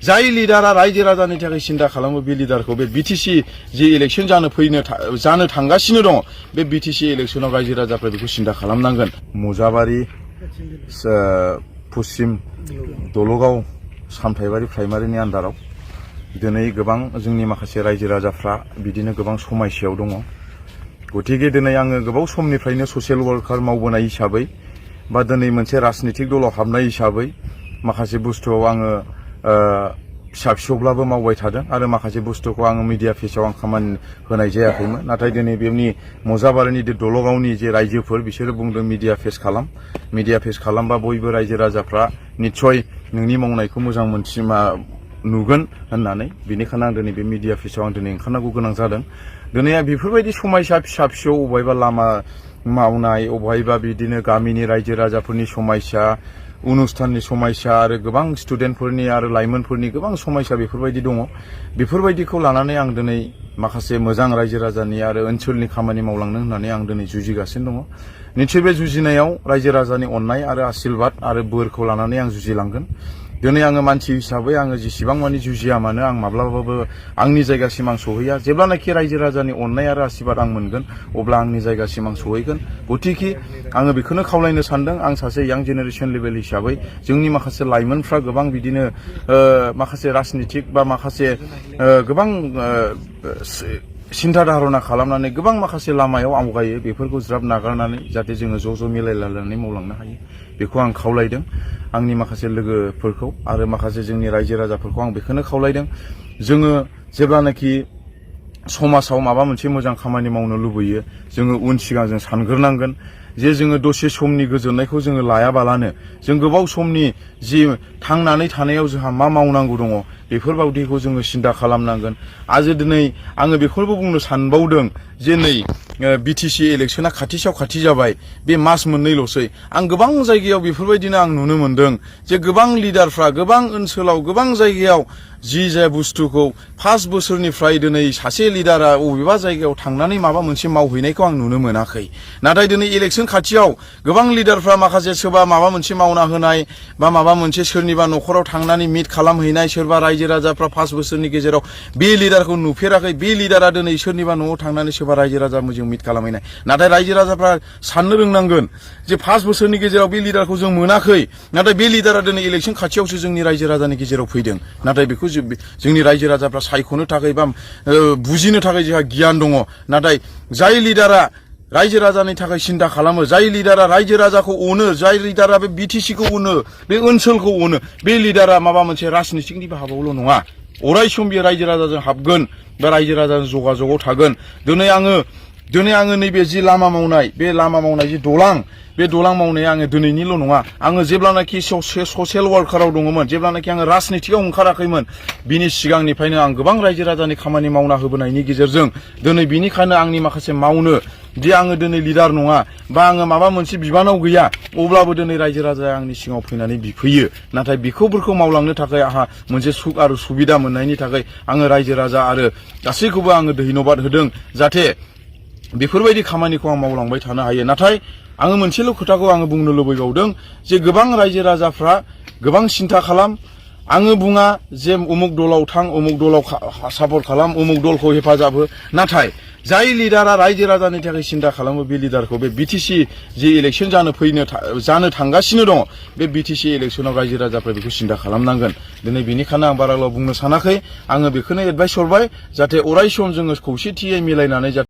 जाय लिडारा रायजो राजानि थाखाय सिन्था खालामो बे लिडारखौ बे बिटिसि जि इलेक्शन जानो थांगासिनो दङ बे बिटिसि इलेक्शनाव रायजो राजाफ्रा बेखौ सिन्था खालामनांगोन। मुजाबारि पश्चिम दलगाव सामथाइबारि प्राइमारिनि आन्दाराव दिनै गोबां जोंनि माखासे रायजो राजाफ्रा बिदिनो गोबां समस्यायाव दङ। गतिके दिनै आङो गोबाव समनिफ्रायनो ससियेल वर्कार मावबोनाय हिसाबै बा दिनै मोनसे राजनितिक दलाव हाबनाय हिसाबै माखासे बुस्थुआव आङो फिसा फिसौब्लाबो मावबाय थादों आरो माखासे बुस्थुखौ आङो मिडिया फेसाव आं खामानि होनाय जायाखैमोन। नाथाय दिनै बेनि मुजाबारिनि दलगावनि जे रायजोफोर बिसोरो बुंदों मिडिया फेस खालाम, मिडिया फेस खालामबा बयबो रायजो राजाफ्रा निस्सय नोंनि मावनायखौ मोजां नुगोन होननानै। बेनिखायनो आं दिनै बे मिडिया फेसाव आं दिनै ओंखारनांगौ गोनां जादों। दिनै बेफोरबायदि समस्या फिसा फिसौ अबहायबा लामा मावनाय, अबहायबा बिदिनो गामिनि रायजो राजाफोरनि समस्या, अनुस्थाननि समस्या आरो गोबां स्टुडेन्टफोरनि आरो लाइमोनफोरनि गोबां समस्या बेफोरबायदि दङ। बेफोरबायदिखौ लानानै आं दिनै माखासे मोजां रायजो राजानि आरो ओनसोलनि खामानि मावलांनो होननानै आं दिनै जुजिगासिनो दङ। निस्सय बे जुजिनायाव रायजो राजानि अननाय आरो आशीर्बाद आरो बोरखौ लानानै आं जुजिलांगोन। दिनै आङो मानसि हिसाबै आङो जेसेबां मानि जुजिया मानो आं माब्लाबाबो आंनि जायगासिम आं सहैया। जेब्लानाखि रायजो राजानि अननाय आरो आशीर्बाद आं मोनगोन अब्ला आंनि जायगासिम आं सहैगोन। गतिके आङो बेखौनो खावलायनो सानदों, आं सासे यां जेनेरेशन लेभेल हिसाबै जोंनि माखासे लाइमोनफ्रा गोबां बिदिनो माखासे राजनितिक बा माखासे गोबां सिन्था धारना खालामनानै गोबां माखासे लामायाव आवगायो, बेफोरखौ ज्राब नागारनानै जाहाथे जोङो ज' मिलायलायनानै मावलांनो हायो बेखौ आं खावलायदों आंनि माखासे लोगोफोरखौ आरो माखासे जोंनि रायजो राजाफोरखौ आं बेखौनो खावलायदों। जोङो जेब्लानाखि समाजाव माबा मोनसे मोजां खामानि मावनो लुबैयो जोङो उन सिगां जों सानग्रोनांगोन जे जोङो दसे समनि गोजोननायखौ जोङो लायाबालानो जों गोबाव समनि जि थांनानै थानायाव जोंहा मा मावनांगौ दङ बेफोरबायदिखौ जोङो सिन्था खालामनांगोन। आरो दिनै आङो बेखौबो बुंनो सानबावदों जे नै बिटिसि इलेक्शना खाथियाव खाथि जाबाय, बे मास मोननैल'सै। आं गोबां जायगायाव बेफोरबायदिनो आं नुनो मोनदों जे गोबां लिडारफ्रा गोबां ओनसोलाव गोबां जायगायाव जि बुस्थुखौ 5 बोसोरनिफ्राय दिनै सासे लिडारा बबेबा जायगायाव थांनानै माबा मोनसे मावहैनायखौ आं नुनो मोनाखै। नाथाय दिनै इलेक्शन खाथियाव गोबां लिडारफ्रा माखासे सोरबा माबा मोनसे मावना होनाय बा माबा मोनसे सोरनिबा न'खराव थांनानै मिट खालामहैनाय, सोरबा रायजो राजाफ्रा 5 बोसोरनि गेजेराव बे लिडारखौ नुफेराखै, बे लिडारा दिनै सोरनिबा न'आव थांनानै सोरबा रायजो राजाजों मिट खालामहैनाय। नाथाय रायजो राजाफ्रा साननो रोंनांगोन जे 5 बोसोरनि गेजेराव बे लिडारखौ जों मोनाखै, नाथाय बे लिडारा दिनै इलेक्शन खाथियावसो जोंनि रायजो राजानि गेजेराव फैदों। नाथाय बेखौ जोंनि रायजो राजाफ्रा सायख'नो थाखाय बा बुजिनो थाखाय जोंहा गियान दङ। नाथाय जाय लिडारा रायजो राजानि थाखाय सिन्था खालामो, जाय लिडारा रायजो राजाखौ अनो, जाय लिडारा बे बिटिसिखौ अनो, बे ओनसोलखौ अनो, बे लिडारा माबा मोनसे राजनितिकनि बाहागोआवल' नङा, अराय सम बे रायजो राजाजों हाबगोन बा रायजो राजाजों जगाजगआव थागोन। दिनै आङो नैबे जि लामा मावनाय, बे लामा मावनाय जि दलां, बे दलां मावनाया आङो दिनैनिल' नङा। आङो जेब्लानाखि ससियेल वार्काराव दङमोन, जेब्लानाखि आङो राजनितिकआव ओंखाराखैमोन, बिनि सिगांनिफ्रायनो आं गोबां रायजो राजानि खामानि मावना होबोनायनि गेजेरजों दिनै बिनिखायनो आंनि माखासे मावनो दि आङो दिनै लिडार नङा बा आङो माबा मोनसे बिबानाव गैया, अब्लाबो दिनै रायजो राजाया आंनि सिगाङाव फैनानै बिफैयो। नाथाय बेफोरखौ मावलांनो थाखाय आंहा मोनसे सुख आरो सुबिदा मोननायनि थाखाय आङो रायजो राजा आरो गासैखौबो आङो धन्यबाद होदों जाहाथे बेफोरबायदि खामानिखौ आं मावलांबाय थानो हायो। नाथाय आङो मोनसेल' खोथाखौ आङो बुंनो लुबैबावदों जे गोबां रायजो राजाफ्रा गोबां सिन्था खालाम, आङो बुङा जे उमुक दलाव थां, उमुक दलाव सापर्ट खालाम, उमुक दलखौ हेफाजाब हो। नाथाय जाय लिडारा रायजो राजानि थाखाय सिन्था खालामो बे लिडारखौ बे बिटिसि जि इलेक्शन जानो थांगासिनो दङ बे बिटिसि इलेक्शनाव रायजो राजाफ्रा बेखौ सिन्था खालामनांगोन। दिनै बेनिखायनो आं बाराल' बुंनो सानाखै, आङो बेखौनो एडभाइस हरबाय जाहाथे अराय सम जोङो खौसेथियै मिलायनानै